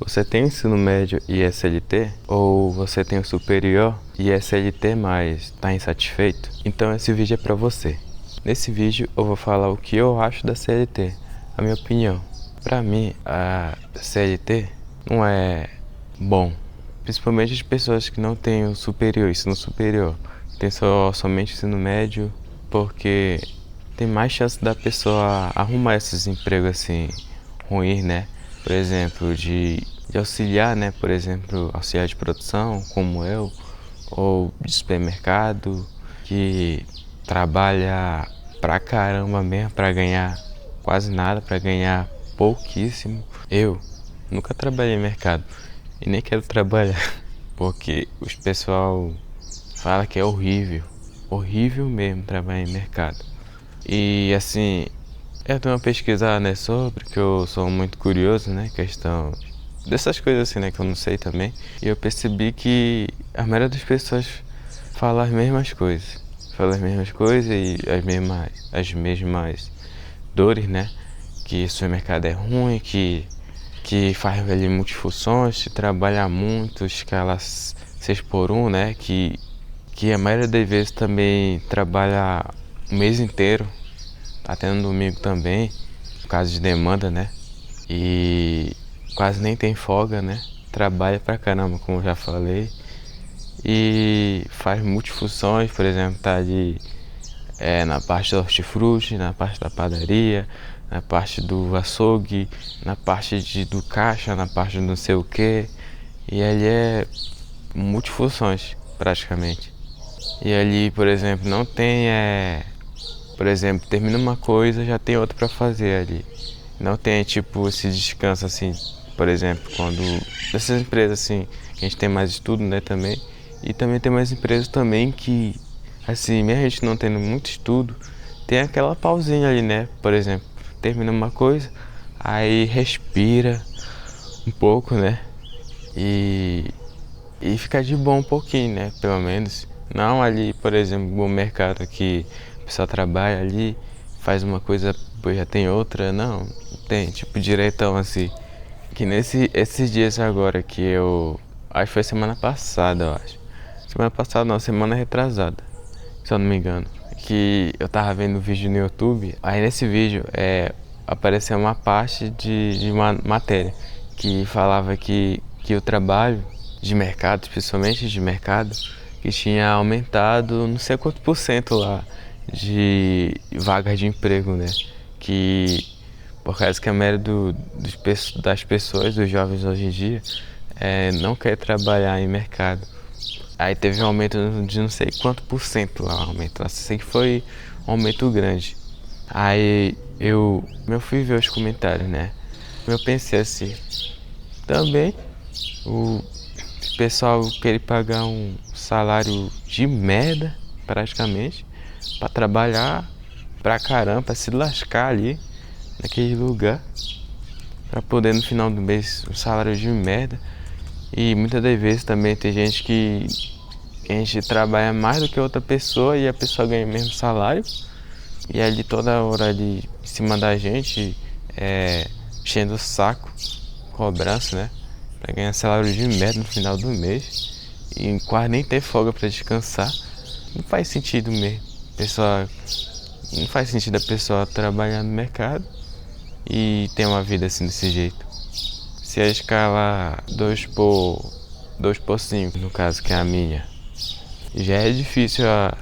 Você tem o ensino médio e é CLT? Ou você tem o superior e é CLT, mas está insatisfeito? Então esse vídeo é para você. Nesse vídeo eu vou falar o que eu acho da CLT, a minha opinião. Para mim, a CLT não é bom, principalmente as pessoas que não têm o superior, ensino superior, tem somente ensino médio, porque tem mais chance da pessoa arrumar esses empregos assim ruins, né? Por exemplo, de auxiliar, né? Por exemplo, auxiliar de produção, como eu, ou de supermercado, que trabalha pra caramba mesmo, pra ganhar quase nada, pra ganhar pouquíssimo. Eu nunca trabalhei em mercado e nem quero trabalhar, porque os pessoal fala que é horrível, horrível mesmo trabalhar em mercado. E assim, eu dei uma pesquisada, né, sobre, que eu sou muito curioso, né, questão dessas coisas assim, né, que eu não sei também. E eu percebi que a maioria das pessoas fala as mesmas coisas. Fala as mesmas coisas e as mesmas dores, né, que o supermercado é ruim, que faz ali multifunções, que trabalha muito, escala 6x1, né, que a maioria das vezes também trabalha o mês inteiro, até no domingo também, por causa de demanda, né? E quase nem tem folga, né? Trabalha pra caramba, como eu já falei. E faz multifunções, por exemplo, tá ali na parte do hortifruti, na parte da padaria, na parte do açougue, na parte do caixa, na parte do não sei o que. E ali é multifunções, praticamente. E ali, por exemplo, não tem, por exemplo, termina uma coisa, já tem outra para fazer ali. Não tem, tipo, esse descanso, assim, por exemplo, quando... Dessas empresas, assim, que a gente tem mais estudo, né, também. E também tem mais empresas também que, assim, mesmo a gente não tendo muito estudo, tem aquela pausinha ali, né? Por exemplo, termina uma coisa, aí respira um pouco, né? E ficar de bom um pouquinho, né? Pelo menos. Não ali, por exemplo, no mercado que o pessoal trabalha ali, faz uma coisa, depois já tem outra. Não, tem tipo direitão assim. Que esses dias agora que eu... Acho que foi semana passada, eu acho. Semana passada não, semana retrasada, se eu não me engano. Que eu tava vendo um vídeo no YouTube, aí nesse vídeo apareceu uma parte de uma matéria que falava que o trabalho de mercado, principalmente de mercado, que tinha aumentado não sei quanto por cento lá de vagas de emprego, né? Que por causa que a maioria das pessoas, dos jovens hoje em dia, não quer trabalhar em mercado. Aí teve um aumento de não sei quanto por cento lá, aumento. Eu sei que foi um aumento grande. Aí eu fui ver os comentários, né? Eu pensei assim, também o pessoal querer pagar um salário de merda, praticamente, pra trabalhar pra caramba, pra se lascar ali, naquele lugar, pra poder no final do mês um salário de merda. E muitas das vezes também tem gente que a gente trabalha mais do que outra pessoa e a pessoa ganha o mesmo salário. E ali toda hora ali em cima da gente, enchendo o saco, cobrança, né? Pra ganhar salário de merda no final do mês. E quase nem ter folga pra descansar. Não faz sentido mesmo. Não faz sentido a pessoa trabalhar no mercado e ter uma vida assim desse jeito. Se a escala 2 por 5, no caso que é a minha, já é difícil a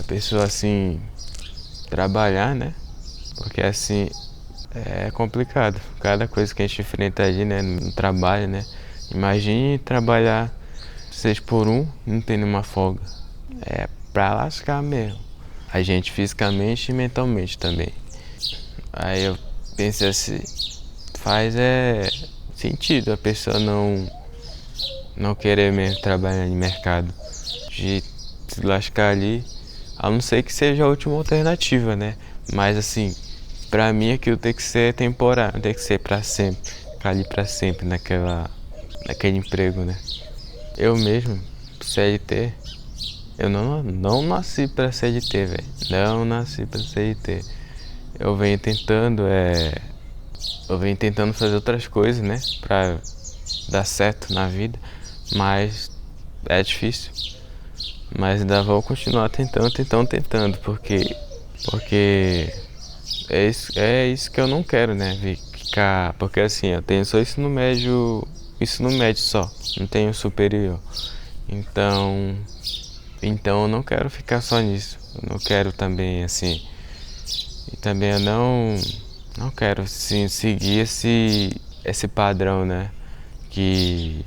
pessoa assim trabalhar, né? Porque assim é complicado. Cada coisa que a gente enfrenta ali, né, no trabalho, né? Imagine trabalhar 6x1, não tem nenhuma folga. É pra lascar mesmo. A gente fisicamente e mentalmente também. Aí eu pensei assim, faz sentido a pessoa não querer mesmo trabalhar em mercado, de se lascar ali, a não ser que seja a última alternativa, né? Mas assim, pra mim aquilo tem que ser temporário, tem que ser pra sempre, ficar ali pra sempre naquele emprego, né? Eu mesmo, CLT, eu não nasci pra CLT, velho. Não nasci pra CLT. Eu venho tentando, eu venho tentando fazer outras coisas, né? Pra dar certo na vida, mas é difícil. Mas ainda vou continuar tentando, porque é isso que eu não quero, né? Ficar, porque assim, eu tenho só ensino médio só, não tenho superior. Então, eu não quero ficar só nisso. Eu não quero também assim, e também eu não quero assim, seguir esse padrão, né? Que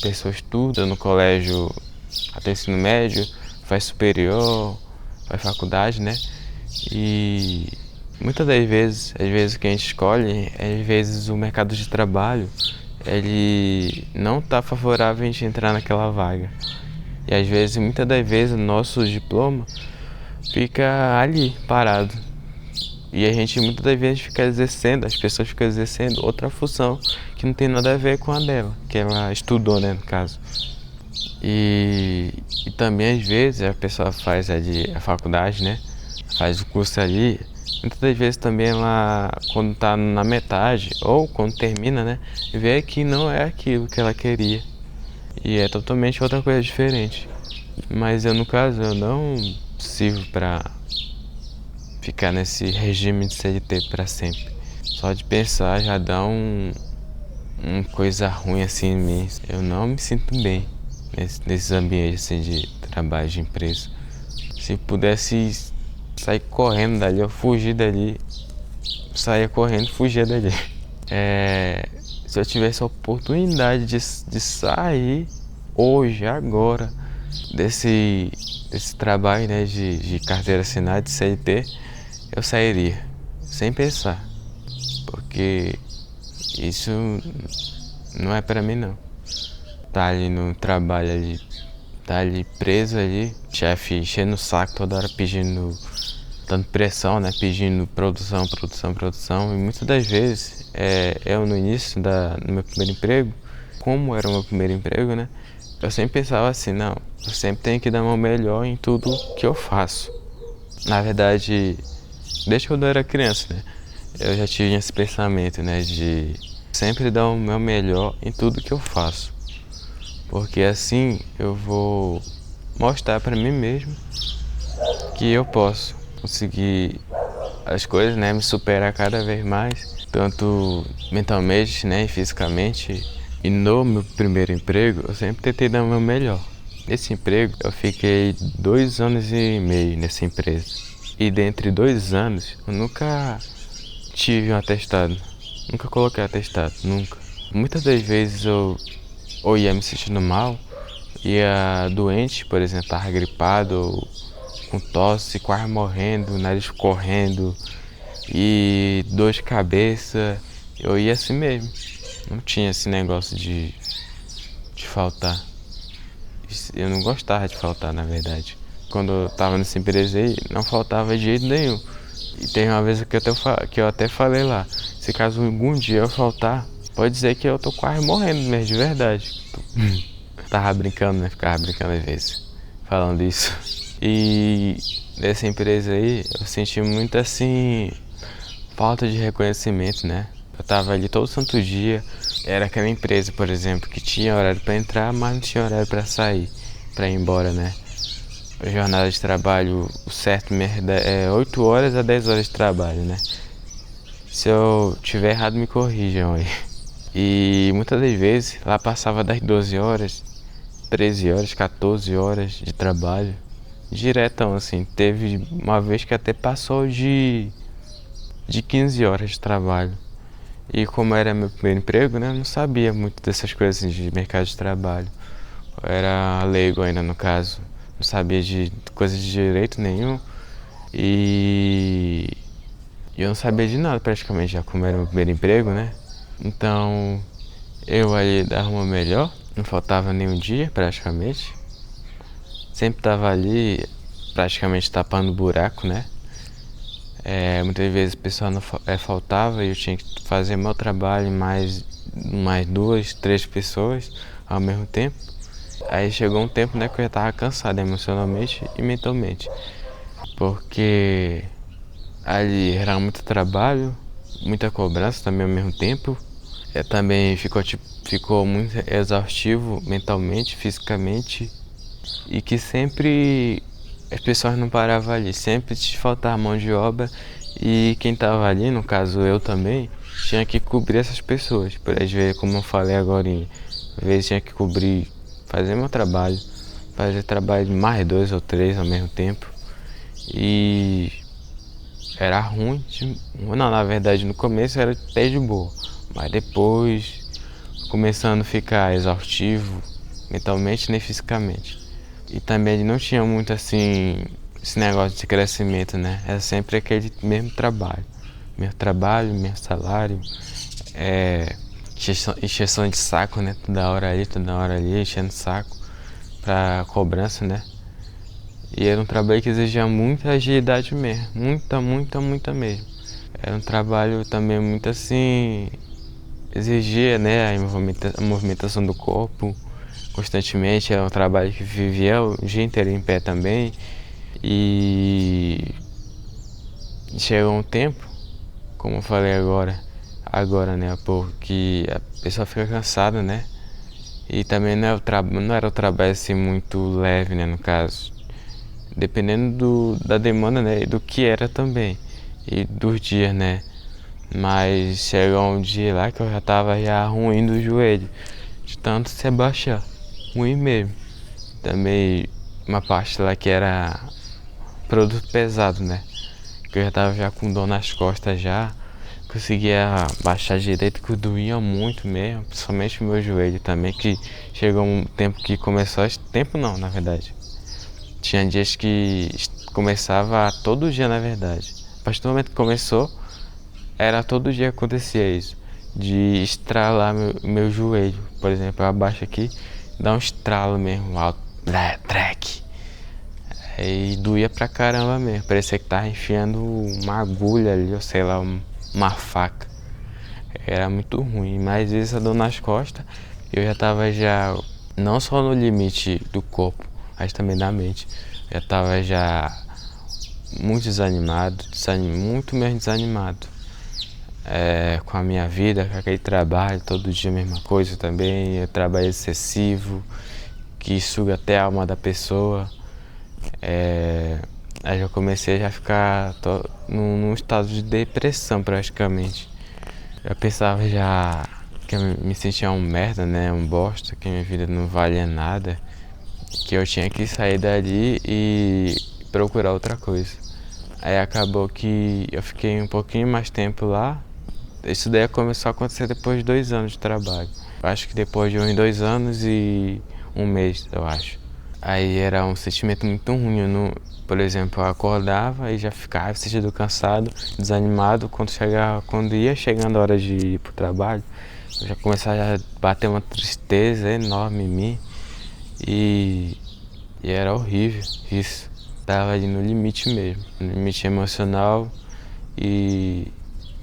pessoas estudam no colégio até ensino médio, faz superior, faz faculdade, né? E muitas das vezes, às vezes o que a gente escolhe, às vezes o mercado de trabalho, ele não está favorável a gente entrar naquela vaga. E às vezes, muitas das vezes, o nosso diploma fica ali, parado. E a gente muitas das vezes fica exercendo, as pessoas ficam exercendo outra função que não tem nada a ver com a dela, que ela estudou, né, no caso. E também às vezes a pessoa faz a faculdade, né, faz o curso ali, muitas das vezes também ela, quando tá na metade ou quando termina, né, vê que não é aquilo que ela queria. E é totalmente outra coisa diferente. Mas eu, no caso, eu não sirvo pra ficar nesse regime de CLT pra sempre. Só de pensar já dá uma coisa ruim assim em mim. Eu não me sinto bem nesses ambientes assim, de trabalho, de empresa. Se pudesse sair correndo dali, eu fugir dali, saia correndo e fugia dali. Se eu tivesse a oportunidade de sair hoje, agora, desse trabalho, né, de carteira assinada, de CLT, eu sairia, sem pensar, porque isso não é pra mim não. Tá ali no trabalho ali, tá ali preso ali, chefe enchendo o saco toda hora pedindo, dando pressão, né, pedindo produção, e muitas das vezes, eu no início no meu primeiro emprego, como era o meu primeiro emprego, né, eu sempre pensava assim, não, eu sempre tenho que dar o meu melhor em tudo que eu faço. Na verdade, desde quando eu era criança, né, eu já tinha esse pensamento, né, de sempre dar o meu melhor em tudo que eu faço. Porque assim eu vou mostrar pra mim mesmo que eu posso conseguir as coisas, né, me superar cada vez mais, tanto mentalmente, né, e fisicamente. E no meu primeiro emprego, eu sempre tentei dar o meu melhor. Nesse emprego, eu fiquei 2 anos e meio nessa empresa. E dentre 2 anos, eu nunca tive um atestado. Nunca coloquei atestado, nunca. Muitas das vezes eu ou ia me sentindo mal, ia doente, por exemplo, estava gripado, ou com tosse, quase morrendo, nariz correndo e dor de cabeça. Eu ia assim mesmo. Não tinha esse negócio de faltar. Eu não gostava de faltar, na verdade. Quando eu tava nessa empresa aí, não faltava de jeito nenhum. E tem uma vez que eu até falei lá, se caso algum dia eu faltar, pode dizer que eu tô quase morrendo mesmo, de verdade. Tava brincando, né? Ficava brincando às vezes, falando isso. E nessa empresa aí, eu senti muito assim, falta de reconhecimento, né? Eu tava ali todo santo dia. Era aquela empresa, por exemplo, que tinha horário pra entrar, mas não tinha horário pra sair, pra ir embora, né? A jornada de trabalho, o certo é 8 horas a 10 horas de trabalho, né? Se eu tiver errado, me corrijam aí. E muitas das vezes, lá passava das 12 horas, 13 horas, 14 horas de trabalho. Diretão, assim. Teve uma vez que até passou de 15 horas de trabalho. E como era meu primeiro emprego, né, eu não sabia muito dessas coisas assim, de mercado de trabalho. Eu era leigo ainda no caso, não sabia de coisas de direito nenhum. E eu não sabia de nada praticamente, já como era meu primeiro emprego, né. Então eu ali dava uma melhor, não faltava nenhum dia praticamente. Sempre tava ali praticamente tapando buraco, né. Muitas vezes o pessoal não faltava e eu tinha que fazer meu trabalho mais 2, 3 pessoas ao mesmo tempo. Aí chegou um tempo, né, que eu já estava cansado emocionalmente e mentalmente, porque ali era muito trabalho, muita cobrança também ao mesmo tempo. também ficou muito exaustivo mentalmente, fisicamente, e que sempre as pessoas não paravam ali, sempre te faltava mão de obra e quem estava ali, no caso eu também, tinha que cobrir essas pessoas. Por às vezes, como eu falei agora, às vezes tinha que cobrir, fazer meu trabalho, fazer trabalho de mais 2 ou 3 ao mesmo tempo. E era ruim, não, na verdade no começo era até de boa, mas depois começando a ficar exaustivo, mentalmente nem fisicamente. E também ele não tinha muito assim, esse negócio de crescimento, né? Era sempre aquele mesmo trabalho, mesmo salário, encheção de saco, né? Toda hora ali, enchendo o saco pra cobrança, né? E era um trabalho que exigia muita agilidade mesmo, muita mesmo. Era um trabalho também muito assim, exigia, né, a movimentação do corpo constantemente. Era um trabalho que vivia o dia inteiro em pé também. E chegou um tempo, como eu falei agora, né, porque a pessoa fica cansada, né? E também não era o trabalho assim muito leve, né, no caso. Dependendo da demanda, né, e do que era também, e dos dias, né. Mas chegou um dia lá que eu já tava ruim do joelho, de tanto se abaixar, ruim mesmo. Também uma parte lá que era produto pesado, né, que eu já tava já com dor nas costas já, conseguia baixar direito que doía muito mesmo, principalmente o meu joelho também, que chegou um tempo que começou, tempo não, na verdade. Tinha dias que começava todo dia, na verdade. A partir do momento que começou, era todo dia que acontecia isso. De estralar meu joelho. Por exemplo, eu abaixo aqui, dá um estralo mesmo, alto, track. Aí doía pra caramba mesmo. Parecia que tava enfiando uma agulha ali, ou sei lá, uma faca. Era muito ruim. Mas às vezes a dor nas costas, eu já tava não só no limite do corpo, mas também da mente. Eu tava já muito desanimado, muito mesmo desanimado com a minha vida, com aquele trabalho, todo dia a mesma coisa também, trabalho excessivo, que suga até a alma da pessoa. Aí eu comecei a ficar num estado de depressão praticamente. Eu pensava já que eu me sentia um merda, né, um bosta, que minha vida não valia nada, que eu tinha que sair dali e procurar outra coisa. Aí acabou que eu fiquei um pouquinho mais tempo lá. Isso daí começou a acontecer depois de 2 anos de trabalho. Eu acho que depois de uns 2 anos e um mês, eu acho. Aí era um sentimento muito ruim. Por exemplo, eu acordava e já ficava sentindo cansado, desanimado. Quando ia chegando a hora de ir pro trabalho, eu já começava a bater uma tristeza enorme em mim. E era horrível isso. Tava ali no limite mesmo, no limite emocional e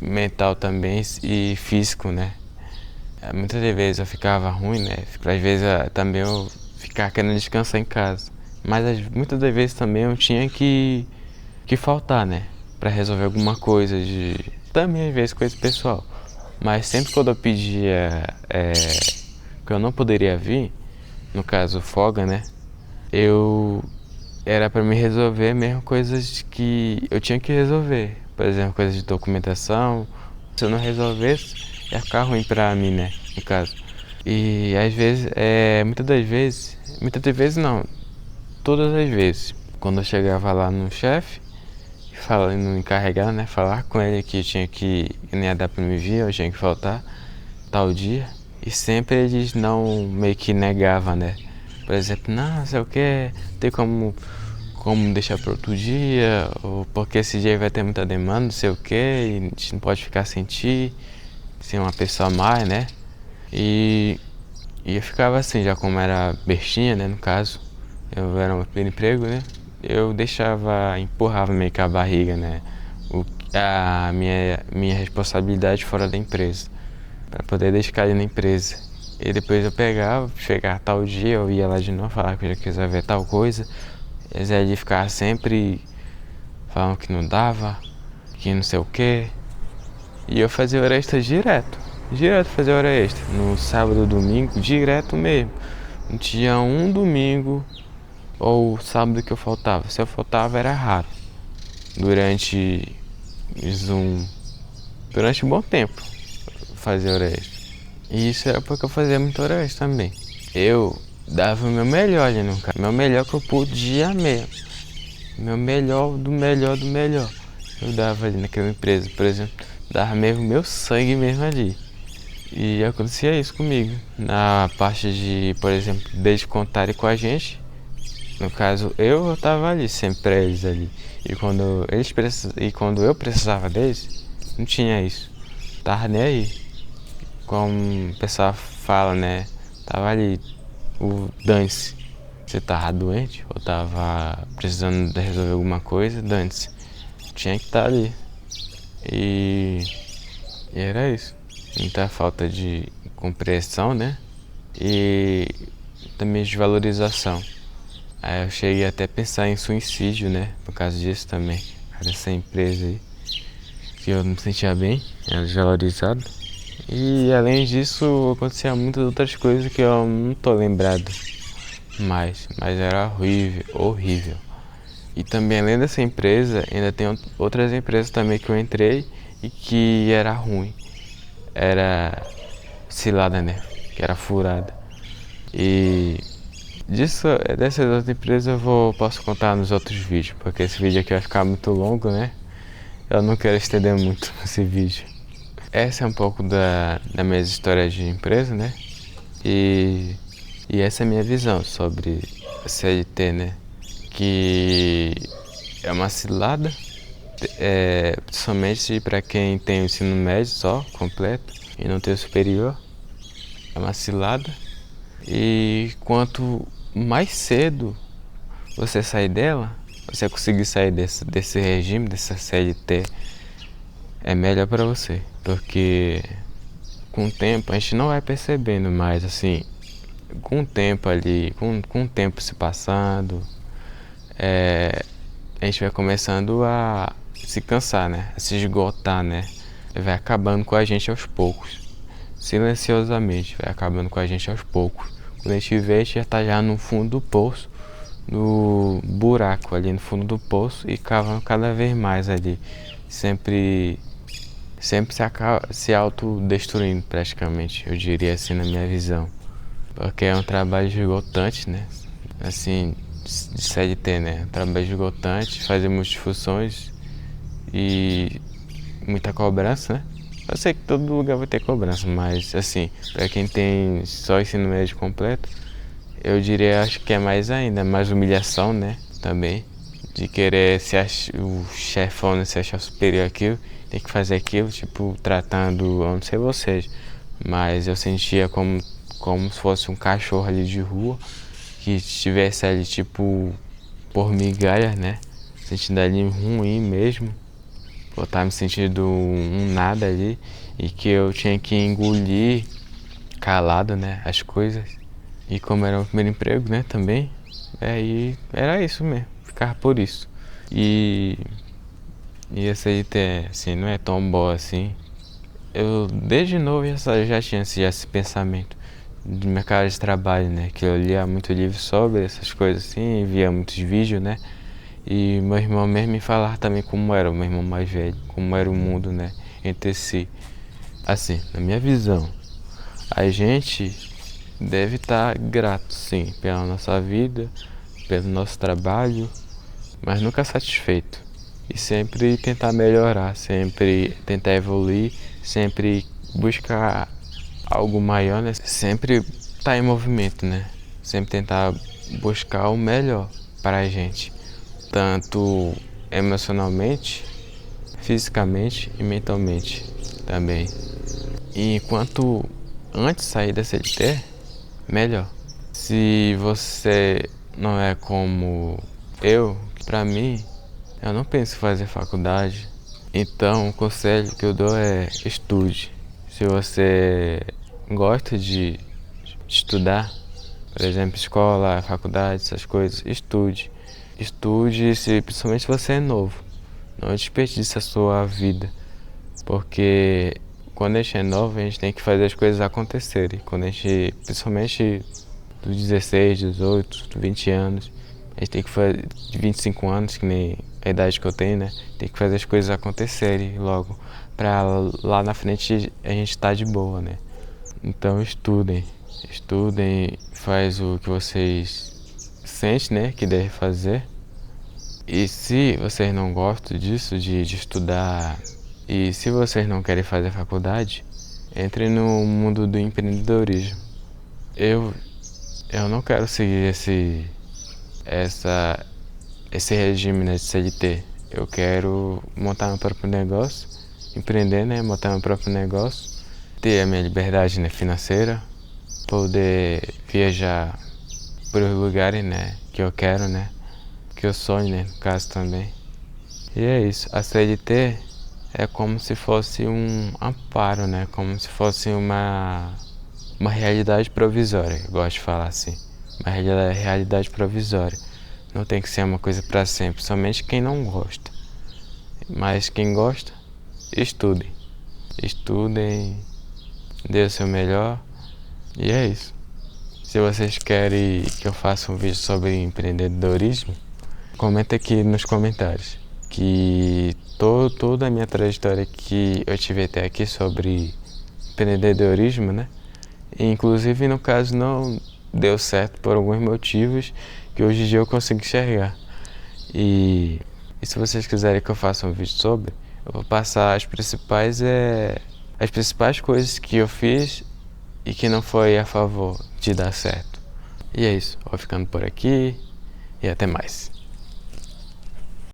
mental também e físico, né? Muitas vezes eu ficava ruim, né? Às vezes também eu ficava querendo descansar em casa. Mas muitas das vezes também eu tinha que faltar, né? Pra resolver alguma coisa também às vezes coisa pessoal. Mas sempre quando eu pedia que eu não poderia vir, no caso folga, né? Era pra me resolver mesmo coisas que eu tinha que resolver. Por exemplo, coisas de documentação. Se eu não resolvesse, ia ficar ruim pra mim, né? No caso. E às vezes, muitas das vezes não, todas as vezes, quando eu chegava lá no chefe, no encarregado, né? Falar com ele que nem ia dar pra me vir, eu tinha que faltar tal dia. E sempre eles não meio que negavam, né? Por exemplo, não sei o que, tem como deixar para outro dia, ou porque esse dia vai ter muita demanda, não sei o que, e a gente não pode ficar sem ti, sem uma pessoa a mais, né? E eu ficava assim, já como era bestinha, né, no caso, eu era um primeiro emprego, né? Eu empurrava meio que a barriga, né? A minha responsabilidade fora da empresa, para poder dedicar ali na empresa. E depois eu chegava tal dia, eu ia lá de novo, falar que eu já queria ver tal coisa. Eles ali ficavam sempre falando que não dava, que não sei o que. E eu fazia hora extra direto. Direto fazer hora extra. No sábado, domingo, direto mesmo. Não tinha um domingo ou sábado que eu faltava. Se eu faltava era raro. Durante durante um bom tempo fazer hora extra. E isso era porque eu fazia muita hora extra também. Eu dava o meu melhor ali no cara. Meu melhor que eu podia mesmo. Meu melhor do melhor do melhor. Eu dava ali naquela empresa, por exemplo. Dava mesmo meu sangue mesmo ali. E acontecia isso comigo. Na parte de, por exemplo, deles contarem com a gente. No caso, eu tava ali, sempre pra eles ali. E quando eu precisava deles, não tinha isso. Tava nem aí. Como o pessoal fala, né? Tava ali, o dane-se. Você tava doente ou tava precisando de resolver alguma coisa, dane-se. Tinha que estar ali. E era isso. Muita falta de compreensão, né? E também de valorização. Aí eu cheguei até a pensar em suicídio, né? Por causa disso também. Dessa empresa aí. Que eu não me sentia bem, era desvalorizado. E além disso, acontecia muitas outras coisas que eu não tô lembrado mais. Mas era horrível, horrível. E também além dessa empresa, ainda tem outras empresas também que eu entrei e que era ruim. Era cilada, né? Que era furada. E dessas outras empresas posso contar nos outros vídeos, porque esse vídeo aqui vai ficar muito longo, né? Eu não quero estender muito esse vídeo. Essa é um pouco da minha história de empresa, né? E essa é a minha visão sobre a CLT, né? Que é uma cilada, somente para quem tem o ensino médio só, completo, e não tem o superior. É uma cilada. E quanto mais cedo você sair dela, você conseguir sair desse regime, dessa CLT, é melhor para você. Porque com o tempo a gente não vai percebendo mais, assim, com o tempo ali, com o tempo se passando, a gente vai começando a se cansar, né? A se esgotar, né? Vai acabando com a gente aos poucos. Silenciosamente, vai acabando com a gente aos poucos. Quando a gente vê, a gente já tá já no fundo do poço, no buraco ali no fundo do poço e cavando cada vez mais ali. Sempre se autodestruindo praticamente, eu diria assim na minha visão. Porque é um trabalho esgotante, né? Assim, de CLT, né? Um trabalho esgotante, fazer muitas funções e muita cobrança, né? Eu sei que todo lugar vai ter cobrança, mas assim, para quem tem só ensino médio completo, eu diria, acho que é mais ainda, mais humilhação, né? Também, de querer o chefão, né? Se achar superior àquilo, tem que fazer aquilo, tipo, tratando, eu não sei vocês, mas eu sentia como se fosse um cachorro ali de rua, que estivesse ali, tipo, por migalhas, né? Sentindo ali ruim mesmo. Eu tava me sentindo um nada ali e que eu tinha que engolir calado, né, as coisas. E como era o primeiro emprego, né, também, aí era isso mesmo, ficava por isso. E essa aí, assim, não é tão boa assim. Eu, desde novo, já tinha esse pensamento de mercado de trabalho, né, que eu lia muito livro sobre essas coisas assim, via muitos vídeos, né. E meu irmão mesmo me falava também como era, o meu irmão mais velho, como era o mundo, né, entre si. Assim, na minha visão, a gente deve estar grato, sim, pela nossa vida, pelo nosso trabalho, mas nunca satisfeito. E sempre tentar melhorar, sempre tentar evoluir, sempre buscar algo maior, né? Sempre estar em movimento, né? Sempre tentar buscar o melhor para a gente, tanto emocionalmente, fisicamente e mentalmente também. E quanto antes de sair da CLT, melhor. Se você não é como eu, pra mim, eu não penso em fazer faculdade. Então, o conselho que eu dou é estude. Se você gosta de estudar, por exemplo, escola, faculdade, essas coisas, estude. Estude, principalmente se você é novo. Não desperdice a sua vida, porque quando a gente é novo, a gente tem que fazer as coisas acontecerem. Quando a gente, principalmente dos 16, 18, 20 anos, a gente tem que fazer, de 25 anos, que nem a idade que eu tenho, né? Tem que fazer as coisas acontecerem logo, pra lá na frente a gente tá de boa, né? Então estudem, faz o que vocês sentem, né, que devem fazer. E se vocês não gostam disso, de estudar, e se vocês não querem fazer faculdade, entre no mundo do empreendedorismo. Eu não quero seguir esse regime, né, de CLT. Eu quero montar meu próprio negócio, empreender, né, montar meu próprio negócio, ter a minha liberdade, né, financeira, poder viajar para os lugares, né, que eu quero, né, que eu sonho, né, no caso também. E é isso, a CLT é como se fosse um amparo, né, como se fosse uma realidade provisória, eu gosto de falar assim, uma realidade provisória. Não tem que ser uma coisa para sempre, somente quem não gosta. Mas quem gosta, estudem. Estudem, dê o seu melhor, e é isso. Se vocês querem que eu faça um vídeo sobre empreendedorismo, comenta aqui nos comentários. Que toda a minha trajetória que eu tive até aqui sobre empreendedorismo, né? E, inclusive, no caso, não deu certo por alguns motivos que hoje em dia eu consigo enxergar. E se vocês quiserem que eu faça um vídeo sobre, eu vou passar as principais coisas que eu fiz e que não foi a favor de dar certo. E é isso, vou ficando por aqui e até mais.